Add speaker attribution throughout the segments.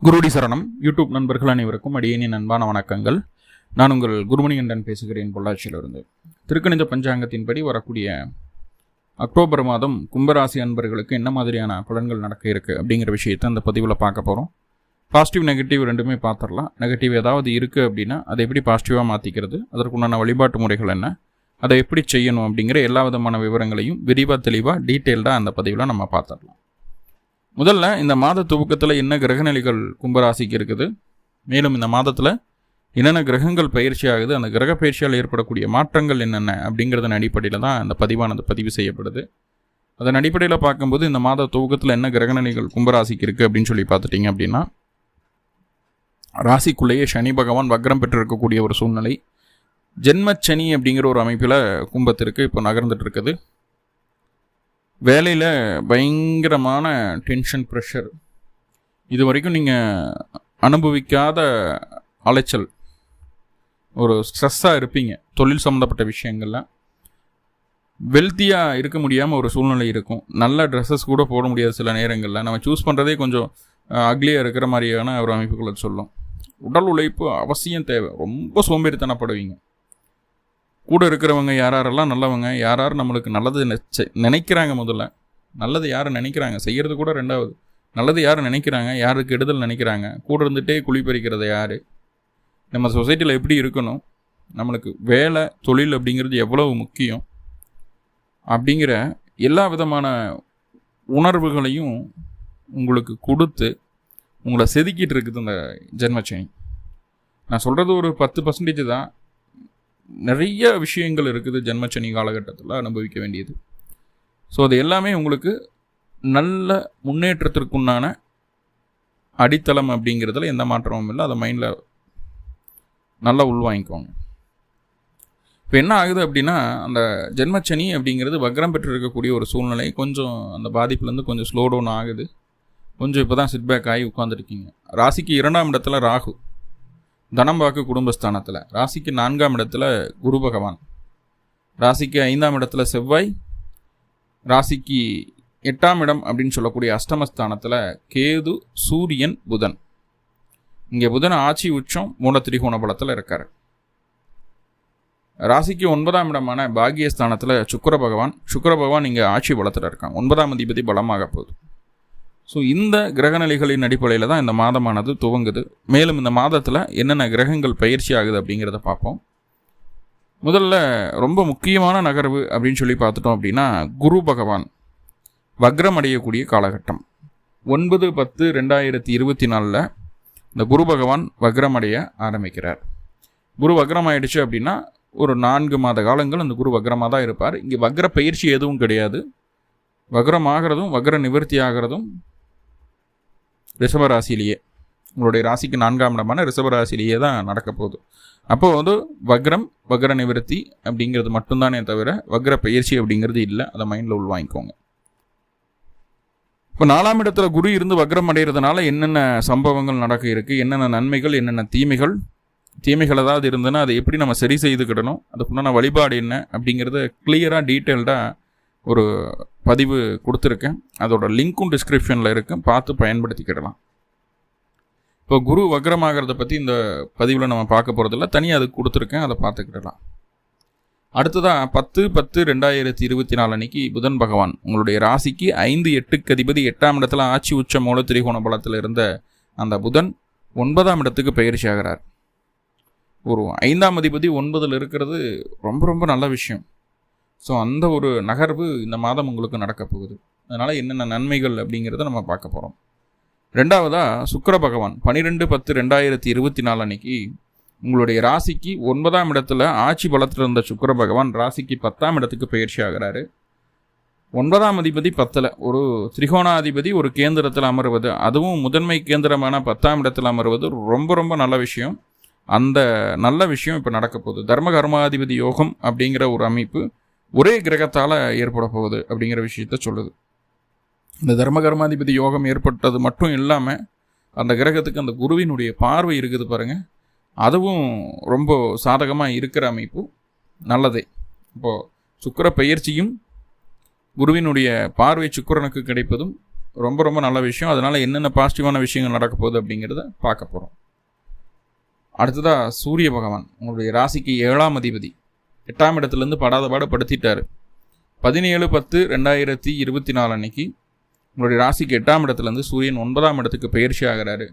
Speaker 1: குருடி சரணம் யூடியூப் நண்பர்கள் அனைவருக்கும் அடியேனின் அன்பான வணக்கங்கள். நான் உங்கள் குருமணிகண்டன் பேசுகிறேன் பொள்ளாச்சியிலிருந்து. திருக்கணித பஞ்சாங்கத்தின்படி வரக்கூடிய அக்டோபர் மாதம் கும்பராசி அன்பர்களுக்கு என்ன மாதிரியான பலன்கள் நடக்க இருக்குது அப்படிங்கிற விஷயத்தை அந்த பதிவில் பார்க்க போகிறோம். பாசிட்டிவ் நெகட்டிவ் ரெண்டுமே பார்த்துடலாம். நெகட்டிவ் ஏதாவது இருக்குது அப்படின்னா அதை எப்படி பாசிட்டிவாக மாற்றிக்கிறது, அதற்குண்டான வழிபாட்டு முறைகள் என்ன, அதை எப்படி செய்யணும் அப்படிங்கிற எல்லா விதமான விவரங்களையும் விரிவாக தெளிவாக டீட்டெயில்டாக அந்த பதிவில் நம்ம பார்த்துடலாம். முதல்ல இந்த மாத துவக்கத்தில் என்ன கிரகநிலைகள் கும்பராசிக்கு இருக்குது, மேலும் இந்த மாதத்தில் என்னென்ன கிரகங்கள் பயிற்சி ஆகுது, அந்த கிரக பயிற்சியால் ஏற்படக்கூடிய மாற்றங்கள் என்னென்ன அப்படிங்கிறதன் அடிப்படையில் தான் அந்த பதிவானது பதிவு செய்யப்படுது. அதன் அடிப்படையில் பார்க்கும்போது இந்த மாத துவக்கத்தில் என்ன கிரகநிலைகள் கும்பராசிக்கு இருக்குது அப்படின்னு சொல்லி பார்த்துட்டிங்க அப்படின்னா, ராசிக்குள்ளேயே சனி பகவான் வக்ரம் பெற்றிருக்கக்கூடிய ஒரு சூழ்நிலை. ஜென்மச்சனி அப்படிங்கிற ஒரு அமைப்பில் கும்பத்திற்கு இப்போ நகர்ந்துட்டு இருக்குது. வேலையில் பயங்கரமான டென்ஷன், ப்ரெஷர், இது வரைக்கும் நீங்கள் அனுபவிக்காத அலைச்சல், ஒரு ஸ்ட்ரெஸ்ஸாக இருப்பீங்க. தொழில் சம்மந்தப்பட்ட விஷயங்கள்லாம் வெல்த்தியாக இருக்க முடியாமல் ஒரு சூழ்நிலை இருக்கும். நல்ல ட்ரெஸ்ஸஸ் கூட போட முடியாது சில நேரங்களில். நம்ம சூஸ் பண்ணுறதே கொஞ்சம் அக்லியாக இருக்கிற மாதிரியான ஒரு அமைப்புகளை சொல்லும். உடல் உழைப்பு அவசியம் தேவை. ரொம்ப சோம்பேறித்தனப்படுவீங்க. கூட இருக்கிறவங்க யாரெல்லாம் நல்லவங்க, யார் நம்மளுக்கு நல்லது நினைக்கிறாங்க, முதல்ல நல்லது யார் நினைக்கிறாங்க, செய்கிறது கூட ரெண்டாவது, நல்லது யார் நினைக்கிறாங்க, யாருக்கு கெடுதல் நினைக்கிறாங்க, கூட இருந்துகிட்டே குழி பறிக்கிறத யார், நம்ம சொசைட்டியில் எப்படி இருக்கணும், நம்மளுக்கு வேலை தொழில் அப்படிங்கிறது எவ்வளவு முக்கியம் அப்படிங்கிற எல்லா விதமான உணர்வுகளையும் உங்களுக்கு கொடுத்து உங்களை செதுக்கிட்டு இருக்குது இந்த ஜென்மச்சனி. நான் சொல்கிறது ஒரு 10% தான். நிறைய விஷயங்கள் இருக்குது ஜென்மச்சனி காலகட்டத்தில் அனுபவிக்க வேண்டியது. ஸோ அது எல்லாமே உங்களுக்கு நல்ல முன்னேற்றத்திற்குண்டான அடித்தளம் அப்படிங்கிறதுல எந்த மாற்றமும் இல்லை. அதை மைண்டில் நல்லா உள்வாங்கிக்கோங்க. இப்போ என்ன ஆகுது அப்படின்னா, அந்த ஜென்மச்சனி அப்படிங்கிறது வக்ரம் பெற்று இருக்கக்கூடிய ஒரு சூழ்நிலை. கொஞ்சம் அந்த பாதிப்புலேருந்து கொஞ்சம் ஸ்லோ டவுன் ஆகுது. கொஞ்சம் இப்போ தான் சிட்பேக் ஆகி உட்காந்துருக்கீங்க. ராசிக்கு 2ஆம் இடத்துல ராகு, தனம் வாக்கு குடும்பஸ்தானத்தில். ராசிக்கு 4ஆம் இடத்துல குரு பகவான், ராசிக்கு 5ஆம் இடத்துல செவ்வாய், ராசிக்கு 8ஆம் இடம் அப்படின்னு சொல்லக்கூடிய அஷ்டமஸ்தானத்தில் கேது, சூரியன், புதன். இங்கே புதன் ஆட்சி உச்சம் மூல திரிகோண பலத்தில் இருக்கார். ராசிக்கு 9ஆம் இடமான பாகியஸ்தானத்தில் சுக்கிர பகவான் இங்கே ஆட்சி பலத்தில் இருக்காங்க. 9ஆம் அதிபதி பலமாக போகுது. ஸோ இந்த கிரகநிலைகளின் அடிப்படையில் தான் இந்த மாதமானது துவங்குது. மேலும் இந்த மாதத்தில் என்னென்ன கிரகங்கள் பயிற்சி ஆகுது அப்படிங்கிறத பார்ப்போம். முதல்ல ரொம்ப முக்கியமான நகர்வு அப்படின்னு சொல்லி பார்த்துட்டோம் அப்படின்னா, குரு பகவான் வக்ரம் அடையக்கூடிய காலகட்டம் 9/10/2024 இந்த குரு பகவான் வக்ரம் அடைய ஆரம்பிக்கிறார். குரு வக்ரம் ஆயிடுச்சு அப்படின்னா ஒரு 4 மாத காலங்கள் அந்த குரு வக்ரமாக தான் இருப்பார். இங்கே வக்ர பயிற்சி எதுவும் கிடையாது. வக்ரம் ஆகிறதும் வக்ர நிவர்த்தி ஆகிறதும் ரிஷபராசிலேயே, உங்களுடைய ராசிக்கு 4ஆம் இடமான ரிஷபராசிலேயே தான் நடக்க போகுது. அப்போது வக்ர நிவர்த்தி அப்படிங்கிறது மட்டும்தானே தவிர வக்ர பயிற்சி அப்படிங்கிறது இல்லை. அதை மைண்டில் உள்வாங்கிக்கோங்க. இப்போ 4ஆம் இடத்துல குரு இருந்து வக்ரம் அடைகிறதுனால என்னென்ன சம்பவங்கள் நடக்க இருக்குது, என்னென்ன நன்மைகள், என்னென்ன தீமைகள் ஏதாவது இருந்ததுன்னா அதை எப்படி நம்ம சரி செய்துக்கிடணும், அதுக்குண்டான வழிபாடு என்ன அப்படிங்கிறத கிளியராக டீட்டெயில்டாக ஒரு பதிவு கொடுத்துருக்கேன். அதோட லிங்க்கும் டிஸ்கிரிப்ஷனில் இருக்கு, பார்த்து பயன்படுத்திக்கிடலாம். இப்போ குரு வக்ரமாகிறத பற்றி இந்த பதிவில் நம்ம பார்க்க போகிறதில்ல, தனியாக அதுக்கு கொடுத்துருக்கேன், அதை பார்த்துக்கிடலாம். அடுத்ததாக 10/10/2024 அன்னைக்கு புதன் பகவான் உங்களுடைய ராசிக்கு 5-8க்கு அதிபதி 8ஆம் இடத்துல ஆட்சி உச்ச மூல திரிகோண பலத்தில் இருந்த அந்த புதன் 9ஆம் இடத்துக்கு பயிற்சி ஆகிறார். ஒரு 5ஆம் அதிபதி 9ல் இருக்கிறது ரொம்ப ரொம்ப நல்ல விஷயம். ஸோ அந்த ஒரு நகர்வு இந்த மாதம் உங்களுக்கு நடக்க போகுது. அதனால் என்னென்ன நன்மைகள் அப்படிங்கிறத நம்ம பார்க்க போகிறோம். ரெண்டாவதாக சுக்கிர பகவான் 12/10/2024 அன்னைக்கு உங்களுடைய ராசிக்கு 9ஆம் இடத்துல ஆட்சி பலத்தில் இருந்த சுக்கிர பகவான் ராசிக்கு 10ஆம் இடத்துக்கு பயிற்சி ஆகிறாரு. 9ஆம் அதிபதி 10ல் ஒரு திரிகோணாதிபதி ஒரு கேந்திரத்தில் அமர்வது, அதுவும் முதன்மை கேந்திரமான 10ஆம் இடத்தில் அமர்வது ரொம்ப ரொம்ப நல்ல விஷயம். அந்த நல்ல விஷயம் இப்போ நடக்க போகுது. தர்ம கர்மாதிபதி யோகம் அப்படிங்கிற ஒரு அமைப்பு ஒரே கிரகத்தால் ஏற்பட போகுது அப்படிங்கிற விஷயத்த சொல்லுது. இந்த தர்ம கர்மாதிபதி யோகம் ஏற்பட்டது மட்டும் இல்லாமல் அந்த கிரகத்துக்கு அந்த குருவினுடைய பார்வை இருக்குது பாருங்கள், அதுவும் ரொம்ப சாதகமாக இருக்கிற அமைப்பு நல்லதே. இப்போது சுக்கிர பயிற்சியும் குருவினுடைய பார்வை சுக்கிரனுக்கு கிடைப்பதும் ரொம்ப ரொம்ப நல்ல விஷயம். அதனால் என்னென்ன பாசிட்டிவான விஷயங்கள் நடக்க போகுது அப்படிங்கிறத பார்க்க போகிறோம். அடுத்ததாக சூரிய பகவான் உங்களுடைய ராசிக்கு 7ஆம் அதிபதி 8ஆம் இடத்துலேருந்து படாத பாடு படுத்திட்டார். 17/10/2024 அன்னைக்கு உங்களுடைய ராசிக்கு 8ஆம் இடத்துலேருந்து சூரியன் 9ஆம் இடத்துக்கு பயிற்சி ஆகிறாரு.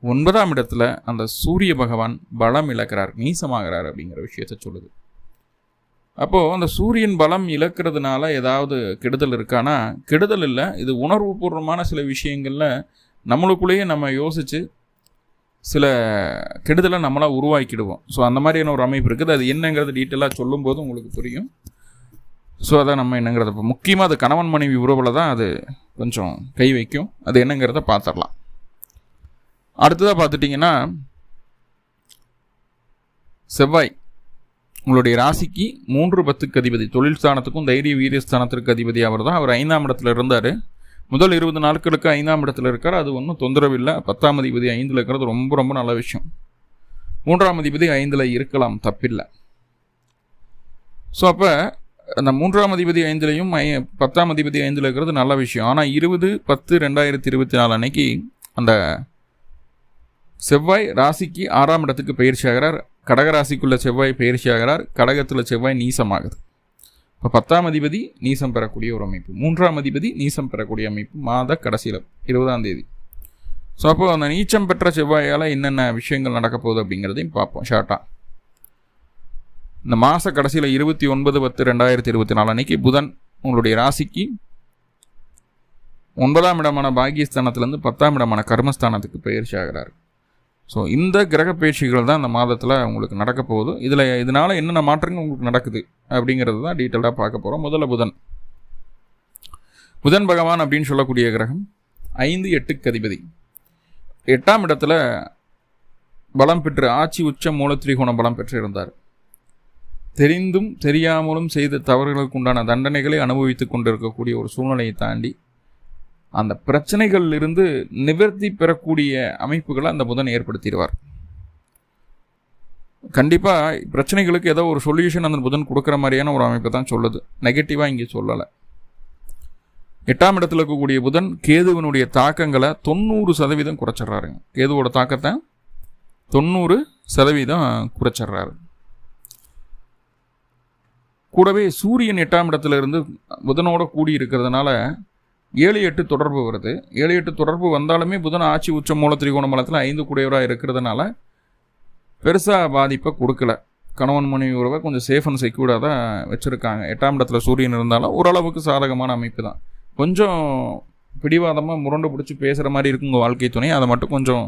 Speaker 1: 9ஆம் இடத்துல அந்த சூரிய பகவான் பலம் இழக்கிறார், நீசமாகிறார் அப்படிங்கிற விஷயத்த சொல்லுது. அப்போது அந்த சூரியன் பலம் இழக்கிறதுனால ஏதாவது கெடுதல் இருக்கானா? கெடுதல் இல்லை. இது உணர்வுபூர்வமான சில விஷயங்களில் நம்மளுக்குள்ளேயே நம்ம யோசித்து சில கெடுதலை நம்மளாக உருவாக்கிடுவோம். ஸோ அந்த மாதிரியான ஒரு அமைப்பு இருக்குது. அது என்னங்கிறது டீட்டெயிலாக சொல்லும்போது உங்களுக்கு புரியும். ஸோ அதான் நம்ம என்னங்கிறத இப்போ முக்கியமாக அது கணவன் மனைவி உறவில் தான் அது கொஞ்சம் கை வைக்கும். அது என்னங்கிறத பார்த்துடலாம். அடுத்ததாக பார்த்துட்டிங்கன்னா செவ்வாய் உங்களுடைய ராசிக்கு 3/10க்கு அதிபதி, தொழில் ஸ்தானத்துக்கும் தைரிய வீரிய ஸ்தானத்திற்கு அதிபதி அவர் தான். அவர் 5ஆம் இடத்துல இருந்தார். முதல் 20 நாட்களுக்கு 5ஆம் இடத்துல இருக்கார். அது ஒன்றும் தொந்தரவு இல்லை. 10ஆம் அதிபதி 5ல் இருக்கிறது ரொம்ப ரொம்ப நல்ல விஷயம். 3ஆம் அதிபதி 5ல் இருக்கலாம், தப்பில்லை. ஸோ அப்போ அந்த 3ஆம் அதிபதி 5லையும் 10ஆம் அதிபதி 5ல் இருக்கிறது நல்ல விஷயம். ஆனால் 20/10/2024 அன்னைக்கு அந்த செவ்வாய் ராசிக்கு 6ஆம் இடத்துக்கு பயிற்சி ஆகிறார். கடகராசிக்குள்ள செவ்வாய் பயிற்சி ஆகிறார். கடகத்தில் செவ்வாய் நீசமாகுது. இப்போ 10ஆம் அதிபதி நீசம் பெறக்கூடிய ஒரு அமைப்பு, 3ஆம் அதிபதி நீசம் பெறக்கூடிய அமைப்பு மாத கடைசியில் 20ஆம் தேதி. ஸோ அப்போ அந்த நீச்சம் பெற்ற செவ்வாயால் என்னென்ன விஷயங்கள் நடக்க போகுது அப்படிங்கிறதையும் பார்ப்போம் ஷார்ட்டாக. இந்த மாத கடைசியில் 29/10/2024 அன்னைக்கு புதன் உங்களுடைய ராசிக்கு 9ஆம் இடமான பாகியஸ்தானத்திலேருந்து 10ஆம் இடமான கர்மஸ்தானத்துக்கு பயிற்சி ஆகிறார். ஸோ இந்த கிரக பயிற்சிகள் தான் இந்த மாதத்தில் உங்களுக்கு நடக்க போகுது. இதனால் என்னென்ன மாற்றங்கள் உங்களுக்கு நடக்குது அப்படிங்கிறது தான் டீட்டெயிலாக பார்க்க போகிறோம். முதல்ல புதன் பகவான் அப்படின்னு சொல்லக்கூடிய கிரகம் 5/8க்கு அதிபதி. 8ஆம் இடத்துல பலம் பெற்று ஆட்சி உச்ச மூலத்திரிகோண பலம் பெற்று இருந்தார். தெரிந்தும் தெரியாமலும் செய்த தவறுகளுக்கு உண்டான தண்டனைகளை அனுபவித்து கொண்டிருக்கக்கூடிய ஒரு சூழ்நிலையை தாண்டி அந்த பிரச்சனைகளிலிருந்து நிவர்த்தி பெறக்கூடிய அமைப்புகளை அந்த புதன் ஏற்படுத்திடுவார். கண்டிப்பாக பிரச்சனைகளுக்கு ஏதோ ஒரு சொல்யூஷன் அந்த புதன் கொடுக்குற மாதிரியான ஒரு அமைப்பை தான் சொல்லுது. நெகட்டிவாக இங்கே சொல்லலை. 8ஆம் இடத்துல இருக்கக்கூடிய புதன் கேதுவினுடைய தாக்கங்களை 90% குறைச்சிட்றாருங்க. கேதுவோட தாக்கத்தை 90% குறைச்சிட்றாரு. கூடவே சூரியன் 8ஆம் இடத்துல இருந்து புதனோட கூடி இருக்கிறதுனால 7-8 தொடர்பு வருது. 7-8 தொடர்பு வந்தாலுமே புதன் ஆட்சி உச்ச மூல திரிகோண பலத்தில் 5 கூடியவராக இருக்கிறதுனால பெருசாக பாதிப்பை கொடுக்கல. கணவன் மனைவி உறவை கொஞ்சம் சேஃப் அண்ட் செக்யூர்டாக தான் வச்சுருக்காங்க. 8ஆம் இடத்துல சூரியன் இருந்தாலும் ஓரளவுக்கு சாதகமான அமைப்பு தான். கொஞ்சம் பிடிவாதமாக முரண்டு பிடிச்சி பேசுகிற மாதிரி இருக்கும் உங்கள் வாழ்க்கை துணை. அதை மட்டும் கொஞ்சம்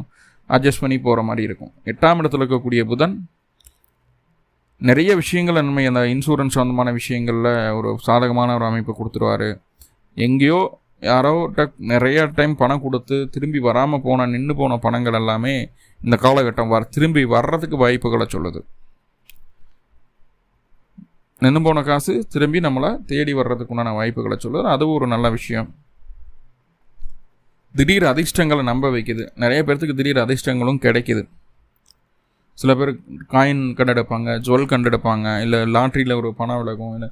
Speaker 1: அட்ஜஸ்ட் பண்ணி போகிற மாதிரி இருக்கும். 8ஆம் இடத்துல இருக்கக்கூடிய புதன் நிறைய விஷயங்கள் நன்மை, அந்த இன்சூரன்ஸ் சம்பந்தமான விஷயங்களில் ஒரு சாதகமான ஒரு அமைப்பை கொடுத்துருவார். எங்கேயோ யாரோ நிறைய டைம் பணம் கொடுத்து திரும்பி வராமல் நின்று போன பணங்கள் எல்லாமே இந்த காலகட்டம் திரும்பி வர்றதுக்கு வாய்ப்புகளை சொல்லுது. நின்று போன காசு திரும்பி நம்மளை தேடி வர்றதுக்குண்டான வாய்ப்புகளை சொல்லுது. அதுவும் ஒரு நல்ல விஷயம். திடீர் அதிர்ஷ்டங்களை நம்ப வைக்குது. நிறைய பேர்த்துக்கு திடீர் அதிர்ஷ்டங்களும் கிடைக்கிது. சில பேர் காயின் கண்டெடுப்பாங்க, ஜுவல் கண்டெடுப்பாங்க, இல்லை லாட்ரியில் ஒரு பணம் விலகும், இல்லை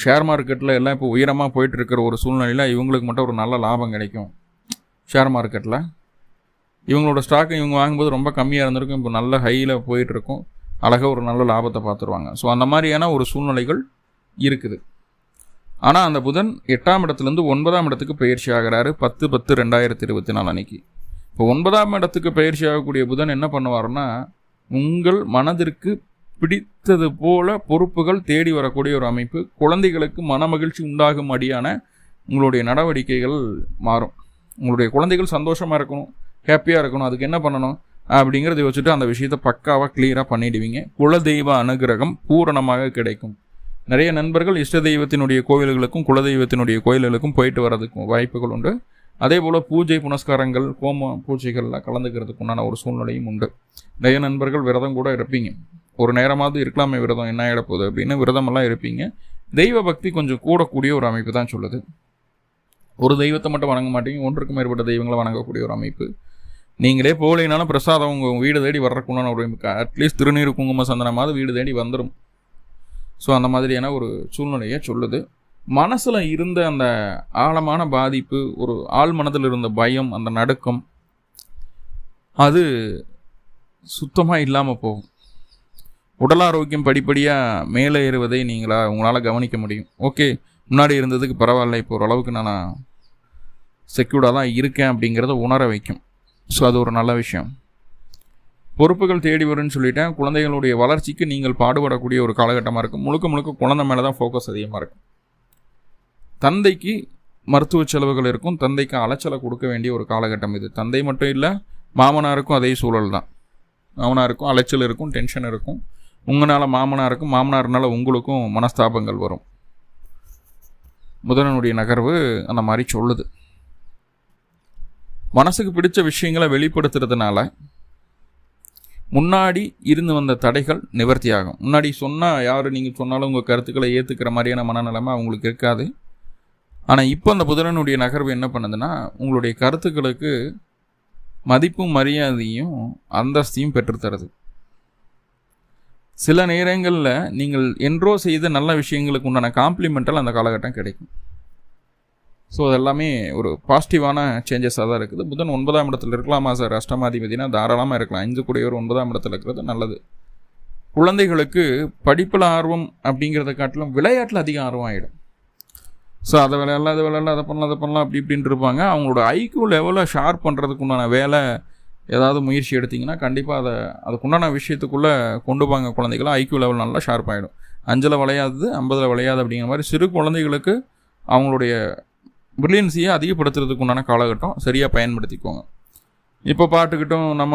Speaker 1: ஷேர் மார்க்கெட்டில் எல்லாம் இப்போ உயரமாக போயிட்டுருக்கிற ஒரு சூழ்நிலையில் இவங்களுக்கு மட்டும் ஒரு நல்ல லாபம் கிடைக்கும். ஷேர் மார்க்கெட்டில் இவங்களோட ஸ்டாக்கு இவங்க வாங்கும்போது ரொம்ப கம்மியாக இருந்திருக்கும், இப்போ நல்ல ஹையில் போயிட்டுருக்கும், அழகாக ஒரு நல்ல லாபத்தை பார்த்துருவாங்க. ஸோ அந்த மாதிரியான ஒரு சூழ்நிலைகள் இருக்குது. ஆனால் அந்த புதன் 8ஆம் இடத்துலேருந்து 9ஆம் இடத்துக்கு பயிற்சி ஆகிறாரு 10/10/2024 அன்னைக்கு. இப்போ 9ஆம் இடத்துக்கு பயிற்சி ஆகக்கூடிய புதன் என்ன பண்ணுவார்னா, உங்கள் மனதிற்கு பிடித்தது போல பொறுப்புகள் தேடி வரக்கூடிய ஒரு அமைப்பு. குழந்தைகளுக்கு மனமகிழ்ச்சி உண்டாகும் அடியான உங்களுடைய நடவடிக்கைகள் மாறும். உங்களுடைய குழந்தைகள் சந்தோஷமாக இருக்கணும், ஹாப்பியாக இருக்கணும். அதுக்கு என்ன பண்ணணும் அப்படிங்கிறத வச்சுட்டு அந்த விஷயத்தை பக்காவாக கிளியராக பண்ணிடுவீங்க. குலதெய்வ அனுகிரகம் பூரணமாக கிடைக்கும். நிறைய நண்பர்கள் இஷ்ட தெய்வத்தினுடைய கோவில்களுக்கும் குலதெய்வத்தினுடைய கோயில்களுக்கும் போயிட்டு வர்றதுக்கும் வாய்ப்புகள் உண்டு. அதே போல் பூஜை புனஸ்காரங்கள் ஹோம பூஜைகள்லாம் கலந்துக்கிறதுக்கு உண்டான ஒரு சூழ்நிலையும் உண்டு. நிறைய நண்பர்கள் விரதம் கூட இருப்பீங்க. ஒரு நேரமாவது இருக்கலாமே விரதம், என்ன ஆகிட போகுது அப்படின்னு விரதமெல்லாம் இருப்பீங்க. தெய்வ பக்தி கொஞ்சம் கூடக்கூடிய ஒரு அமைப்பு தான் சொல்லுது. ஒரு தெய்வத்தை மட்டும் வணங்க மாட்டீங்க, ஒன்றுக்கும் மேற்பட்ட தெய்வங்களை வணங்கக்கூடிய ஒரு அமைப்பு. நீங்களே போகலைனாலும் பிரசாதம் உங்கள் வீடு தேடி வர்றதுக்குண்டான ஒரு அமைப்பு. அட்லீஸ்ட் திருநீர் குங்கும சந்தனமாவது வீடு தேடி வந்துடும். ஸோ அந்த மாதிரியான ஒரு சூழ்நிலையை சொல்லுது. மனசில் இருந்த அந்த ஆழமான பாதிப்பு, ஒரு ஆழ் மனதில் இருந்த பயம், அந்த நடுக்கம், அது சுத்தமாக இல்லாமல் போகும். உடல் ஆரோக்கியம் படிப்படியாக மேலே ஏறுவதை உங்களால் கவனிக்க முடியும். ஓகே, முன்னாடி இருந்ததுக்கு பரவாயில்ல, இப்போ ஓரளவுக்கு நான் செக்யூர்டாக தான் இருக்கேன் அப்படிங்கிறத உணர வைக்கும். ஸோ அது ஒரு நல்ல விஷயம். பொறுப்புகள் தேடி வரும்னு சொல்லிட்டேன். குழந்தைகளுடைய வளர்ச்சிக்கு நீங்கள் பாடுபடக்கூடிய ஒரு காலகட்டமாக இருக்கும். முழுக்க முழுக்க குழந்தை மேலே தான் ஃபோக்கஸ் அதிகமாக இருக்கும். தந்தைக்கு மருத்துவ செலவுகள் இருக்கும். தந்தைக்கு அலைச்சலை கொடுக்க வேண்டிய ஒரு காலகட்டம் இது. தந்தை மட்டும் இல்லை, மாமனாருக்கும் அதே சூழல் தான். மாமனாருக்கும் அலைச்சல் இருக்கும், டென்ஷன் இருக்கும். உங்களால் மாமனாருக்கும், மாமனார்னால உங்களுக்கும் மனஸ்தாபங்கள் வரும். புதனுடைய நகர்வு அந்த மாதிரி சொல்லுது. மனசுக்கு பிடிச்ச விஷயங்களை வெளிப்படுத்துறதுனால முன்னாடி இருந்து வந்த தடைகள் நிவர்த்தி ஆகும். முன்னாடி சொன்னால் யார் நீங்கள் சொன்னாலும் உங்கள் கருத்துக்களை ஏற்றுக்கிற மாதிரியான மனநிலைமை அவங்களுக்கு இருக்காது. ஆனால் இப்போ அந்த புதனுடைய நகர்வு என்ன பண்ணுதுன்னா, உங்களுடைய கருத்துக்களுக்கு மதிப்பும் மரியாதையும் அந்தஸ்தையும் பெற்றுத்தருது. சில நேரங்களில் நீங்கள் என்றோ செய்த நல்ல விஷயங்களுக்கு உண்டான காம்ப்ளிமெண்டல் அந்த காலகட்டம் கிடைக்கும். ஸோ அதெல்லாமே ஒரு பாசிட்டிவான சேஞ்சஸாக தான் இருக்குது. புதன் 9ஆம் இடத்துல இருக்கலாமா சார்? அஷ்டமாதிபதினா தாராளமாக இருக்கலாம். 5 கூடியவர் 9ஆம் இடத்துல இருக்கிறது நல்லது. குழந்தைகளுக்கு படிப்பில் ஆர்வம் அப்படிங்கிறத காட்டிலும் விளையாட்டில் அதிக ஆர்வம் ஆகிடும். ஸோ அதை விளையாடலாம், அதை பண்ணலாம் அப்படி இப்படின்ட்டு இருப்பாங்க. அவங்களோட ஐக்யூ லெவலில் ஷார்ப் பண்ணுறதுக்கு உண்டான வேலை ஏதாவது முயற்சி எடுத்திங்கன்னா கண்டிப்பாக அதுக்குண்டான விஷயத்துக்குள்ளே கொண்டு போங்க. குழந்தைகளாம் ஐக்யூ லெவல் நல்லா ஷார்ப் ஆகிடும். 5ல் விளையாடுது, 50ல் விளையாது அப்படிங்கிற மாதிரி சிறு குழந்தைகளுக்கு அவங்களுடைய பிரில்லியன்ஸியை அதிகப்படுத்துறதுக்கு உண்டான காலகட்டம். சரியாக பயன்படுத்திக்கோங்க. இப்போ பாட்டுக்கிட்டும் நம்ம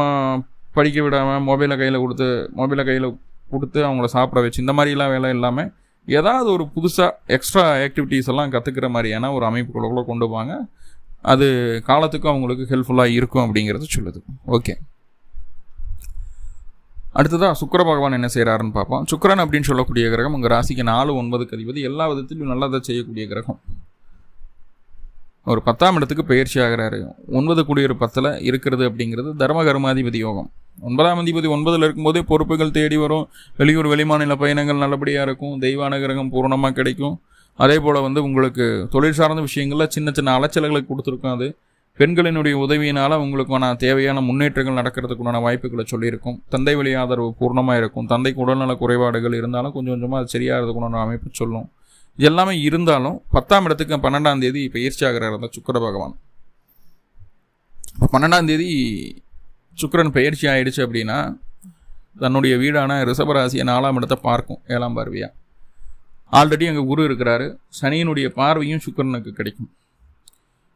Speaker 1: படிக்க விடாமல் மொபைலை கையில் கொடுத்து அவங்கள சாப்பிட வச்சு இந்த மாதிரிலாம் வேலை இல்லாமல் ஏதாவது ஒரு புதுசாக எக்ஸ்ட்ரா ஆக்டிவிட்டீஸ் எல்லாம் கற்றுக்கிற மாதிரியான ஒரு அமைப்புகளுக்குள்ளே கொண்டு போவாங்க. அது காலத்துக்கும் அவங்களுக்கு ஹெல்ப்ஃபுல்லாக இருக்கும் அப்படிங்கிறது சொல்லுது. ஓகே, அடுத்ததாக சுக்கிர பகவான் என்ன செய்கிறாருன்னு பார்ப்போம். சுக்கிரன் அப்படின்னு சொல்லக்கூடிய கிரகம் உங்கள் ராசிக்கு 4, 9க்கு அதிபதி. எல்லா விதத்திலும் நல்லதை செய்யக்கூடிய கிரகம். ஒரு 10ஆம் இடத்துக்கு பயிற்சி ஆகிறாரு. 9 கூடிய 10ல் இருக்கிறது அப்படிங்கிறது தர்ம கர்மாதிபதி யோகம். 9ஆம் அதிபதி 9ல் இருக்கும்போதே பொறுப்புகள் தேடி வரும். வெளியூர் வெளிமாநில பயணங்கள் நல்லபடியாக இருக்கும். தெய்வ அனுகிரகம் பூர்ணமாக கிடைக்கும். அதே போல் உங்களுக்கு தொழில் சார்ந்த விஷயங்களில் சின்ன சின்ன அலைச்சல்களை கொடுத்துருக்கும். அது பெண்களினுடைய உதவியினால் உங்களுக்கான தேவையான முன்னேற்றங்கள் நடக்கிறதுக்குண்டான வாய்ப்புகளை சொல்லியிருக்கும். தந்தை வழி ஆதரவு பூர்ணமாக இருக்கும். தந்தைக்கு உடல்நல குறைபாடுகள் இருந்தாலும் கொஞ்சம் கொஞ்சமாக அது சரியாகிறதுக்குண்டான அமைப்பு சொல்லும். இது எல்லாமே இருந்தாலும் 10ஆம் இடத்துக்கு 12ஆம் தேதி பயிற்சி ஆகிறார் தான் சுக்கிர பகவான். 12ஆம் தேதி சுக்கிரன் பயிற்சி ஆயிடுச்சு அப்படின்னா தன்னுடைய வீடான ரிஷபராசியை 4ஆம் இடத்தை பார்க்கும் 7ஆம் பார்வையா. ஆல்ரெடி அங்கே குரு இருக்கிறாரு. சனியினுடைய பார்வையும் சுக்கிரனுக்கு கிடைக்கும்.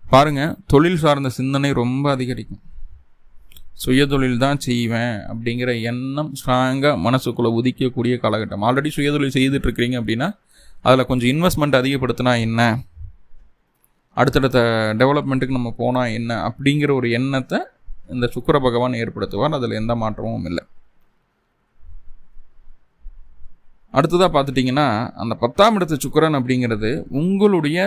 Speaker 1: பாருங்க, தொழில் சார்ந்த சிந்தனை ரொம்ப அதிகரிக்கும். சுய தொழில் தான் செய்வேன் அப்படிங்கிற எண்ணம் ஸ்ட்ராங்காக மனசுக்குள்ளே உதிக்கக்கூடிய காலகட்டம். ஆல்ரெடி சுய தொழில் செய்துட்டு இருக்கிறீங்க அப்படின்னா அதில் கொஞ்சம் இன்வெஸ்ட்மெண்ட் அதிகப்படுத்தினா என்ன, அடுத்தடுத்த டெவலப்மெண்ட்டுக்கு நம்ம போனால் என்ன அப்படிங்கிற ஒரு எண்ணத்தை இந்த சுக்கிர பகவான் ஏற்படுத்துவார். அதில் எந்த மாற்றமும் இல்லை. அடுத்ததாக பார்த்துட்டிங்கன்னா அந்த 10ஆம் இடத்து சுக்கிரன் அப்படிங்கிறது உங்களுடைய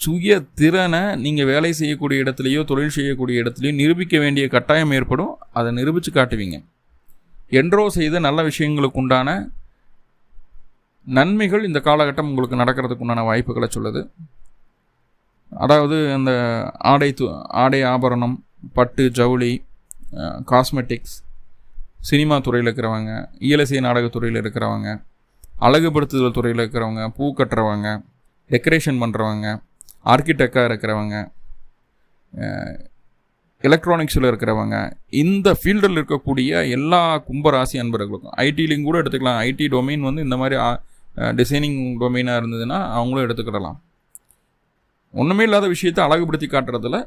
Speaker 1: சுய திறனை நீங்கள் வேலை செய்யக்கூடிய இடத்துலையோ தொழில் செய்யக்கூடிய இடத்துலையோ நிரூபிக்க வேண்டிய கட்டாயம் ஏற்படும். அதை நிரூபித்து காட்டுவீங்க. என்றோ செய்த நல்ல விஷயங்களுக்கு உண்டான நன்மைகள் இந்த காலகட்டம் உங்களுக்கு நடக்கிறதுக்கு உண்டான வாய்ப்புகளை சொல்லுது. அதாவது அந்த ஆடை ஆபரணம், பட்டு, ஜவுளி, காஸ்மெட்டிக்ஸ், சினிமா துறையில் இருக்கிறவங்க, இயலிசை நாடகத்துறையில் இருக்கிறவங்க, அழகுபடுத்துதல் துறையில் இருக்கிறவங்க, பூ கட்டுறவங்க, டெக்கரேஷன் பண்ணுறவங்க, ஆர்கிடெக்டாக இருக்கிறவங்க, எலக்ட்ரானிக்ஸில் இருக்கிறவங்க, இந்த ஃபீல்டில் இருக்கக்கூடிய எல்லா கும்பராசி அன்பர்களுக்கும், ஐடிலையும் கூட எடுத்துக்கலாம். ஐடி டொமைன் இந்த மாதிரி டிசைனிங் டொமைனாக இருந்ததுன்னா அவங்களும் எடுத்துக்கிடலாம். ஒன்றுமே இல்லாத விஷயத்தை அழகுபடுத்தி காட்டுறதுல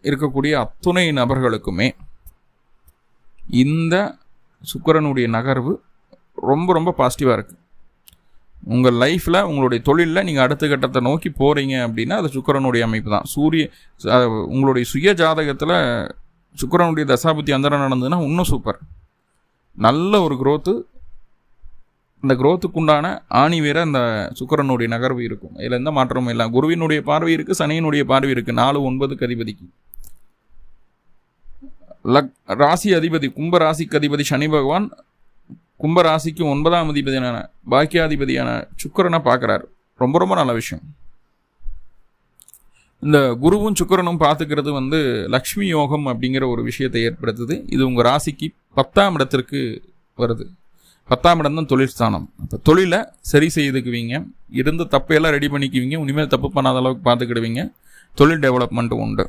Speaker 1: இருக்கக்கூடிய அத்துணை நபர்களுக்குமே இந்த சுக்கிரனுடைய நகர்வு ரொம்ப ரொம்ப பாசிட்டிவாக இருக்குது. உங்கள் லைஃப்பில் உங்களுடைய தொழிலில் நீங்கள் அடுத்த கட்டத்தை நோக்கி போகிறீங்க அப்படின்னா அது சுக்கிரனுடைய அமைப்பு தான். உங்களுடைய சுய ஜாதகத்தில் சுக்கிரனுடைய தசாபுத்தி அந்தரம் நடந்ததுன்னா இன்னும் சூப்பர். நல்ல ஒரு growth. இந்த growthக்குண்டான ஆணி வேற இந்த சுக்கிரனுடைய நகர்வு இருக்கும். இதில் எந்த மாற்றமும் இல்லை. குருவினுடைய பார்வை இருக்குது, சனியினுடைய பார்வை இருக்குது. 4, 9க்கு அதிபதிக்கு. ராசி அதிபதி கும்ப ராசிக்கு அதிபதி சனி பகவான் கும்பராசிக்கு 9ஆம் அதிபதியான பாக்கியாதிபதியான சுக்கிரனை பார்க்குறாரு. ரொம்ப ரொம்ப நல்ல விஷயம். இந்த குருவும் சுக்கிரனும் பார்த்துக்கிறது வந்து லக்ஷ்மி யோகம் அப்படிங்கிற ஒரு விஷயத்தை ஏற்படுத்துது. இது உங்கள் ராசிக்கு 10ஆம் இடத்திற்கு வருது. 10ஆம் இடம் தான் தொழில் ஸ்தானம். இப்போ தொழிலை சரி செய்துக்குவீங்க, இருந்த தப்பையெல்லாம் ரெடி பண்ணிக்குவீங்க, இனிமேல் தப்பு பண்ணாத அளவுக்கு பார்த்துக்கிடுவீங்க, தொழில் டெவலப்மெண்ட்டும் உண்டு.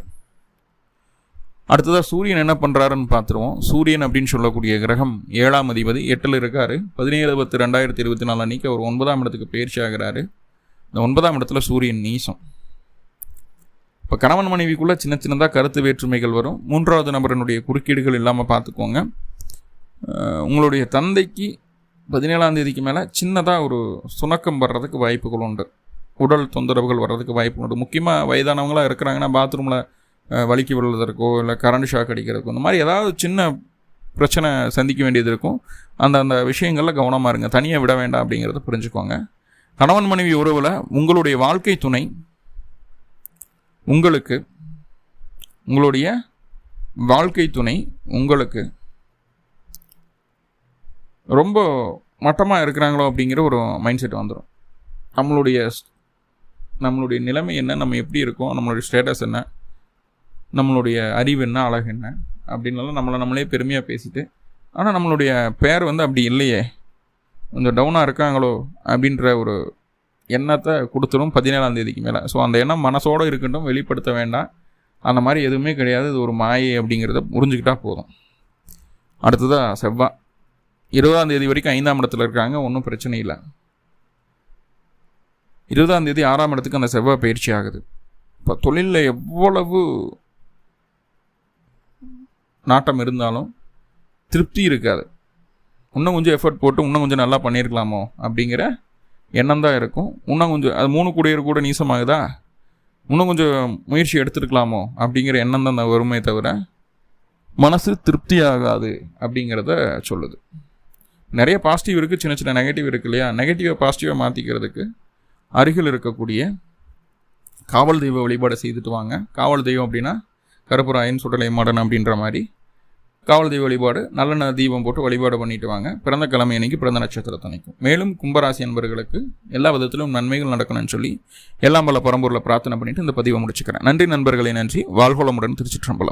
Speaker 1: அடுத்ததாக சூரியன் என்ன பண்ணுறாருன்னு பார்த்துருவோம். சூரியன் அப்படின்னு சொல்லக்கூடிய கிரகம் 7ஆம் அதிபதி 8ல் இருக்கார். 17/10/2024 அன்றைக்கி அவர் 9ஆம் இடத்துக்கு பயிற்சி ஆகிறாரு. இந்த 9ஆம் இடத்துல சூரியன் நீசம். இப்போ கணவன் மனைவிக்குள்ளே சின்ன சின்னதாக கருத்து வேற்றுமைகள் வரும். 3வது நபரனுடைய குறுக்கீடுகள் இல்லாமல் பார்த்துக்கோங்க. உங்களுடைய தந்தைக்கு 17ஆம் தேதிக்கு மேலே சின்னதாக ஒரு சுணக்கம் வர்றதுக்கு வாய்ப்புகள் உண்டு. உடல் தொந்தரவுகள் வர்றதுக்கு வாய்ப்பு உண்டு. முக்கியமாக வயதானவங்களாக இருக்கிறாங்கன்னா பாத்ரூமில் வலிக்கு விழுவதற்கோ இல்லை கரண்ட் ஷாக் அடிக்கிறதுக்கோ இந்த மாதிரி ஏதாவது சின்ன பிரச்சனை சந்திக்க வேண்டியது இருக்கும். அந்த விஷயங்களில் கவனமாக இருங்க. தனியாக விட வேண்டாம் அப்படிங்கிறத புரிஞ்சுக்கோங்க. கணவன் மனைவி உறவில் உங்களுடைய வாழ்க்கை துணை உங்களுக்கு ரொம்ப மட்டமாக இருக்கிறாங்களோ அப்படிங்கிற ஒரு மைண்ட் செட் வந்துடும். நம்மளுடைய நிலைமை என்ன, நம்ம எப்படி இருக்கோம், நம்மளுடைய ஸ்டேட்டஸ் என்ன, நம்மளுடைய அறிவு என்ன, அழகு என்ன அப்படின்னாலும் நம்மளே பெருமையாக பேசிட்டு, ஆனால் நம்மளுடைய பேர் வந்து அப்படி இல்லையே, கொஞ்சம் டவுனாக இருக்காங்களோ அப்படின்ற ஒரு எண்ணத்தை கொடுத்துரும் 17ஆம் தேதிக்கு மேலே. ஸோ அந்த எண்ணம் மனசோடு இருக்கட்டும், வெளிப்படுத்த வேண்டாம். அந்த மாதிரி எதுவுமே கிடையாது, இது ஒரு மாயை அப்படிங்கிறத புரிஞ்சுக்கிட்டால் போதும். அடுத்ததாக செவ்வாய் 20ஆம் தேதி வரைக்கும் 5ஆம் இடத்துல இருக்காங்க, ஒன்றும் பிரச்சனை இல்லை. 20ஆம் தேதி 6ஆம் இடத்துக்கு அந்த செவ்வாய் பயிற்சி ஆகுது. இப்போ தொழிலில் எவ்வளவு நாட்டம் இருந்தாலும் திருப்தி இருக்காது. இன்னும் கொஞ்சம் எஃபர்ட் போட்டு இன்னும் கொஞ்சம் நல்லா பண்ணியிருக்கலாமோ அப்படிங்கிற எண்ணம் தான் இருக்கும். இன்னும் கொஞ்சம் அது 3 கூடியர் கூட நீசமாகுதா, இன்னும் கொஞ்சம் முயற்சி எடுத்துருக்கலாமோ அப்படிங்கிற எண்ணம் தான் வருமே தவிர மனசு திருப்தி ஆகாது அப்படிங்கிறத சொல்லுது. நிறைய பாசிட்டிவ் இருக்குது, சின்ன சின்ன நெகட்டிவ் இருக்குது இல்லையா? நெகட்டிவை பாசிட்டிவாக மாற்றிக்கிறதுக்கு அருகில் இருக்கக்கூடிய காவல் தெய்வ வழிபாடு செய்துட்டு வாங்க. காவல் தெய்வம் அப்படின்னா கருப்பராயன் சுடலை மாடன் அப்படின்ற மாதிரி காவல் தெய்வ வழிபாடு, நல்ல தீபம் போட்டு வழிபாடு பண்ணிட்டு வாங்க. பிறந்த கிழமை அன்னைக்கு, பிறந்த நட்சத்திரத்தன்னைக்கும். மேலும் கும்பராசி என்பவர்களுக்கு எல்லா விதத்திலும் நன்மைகள் நடக்கணும்னு சொல்லி எல்லாம் பல பரம்பூரில் பிரார்த்தனை பண்ணிட்டு இந்த பதிவை முடிச்சுக்கிறேன். நன்றி நண்பர்களே, நன்றி. வாழ்வளமுடன். திருச்சிற்றம்பலம்.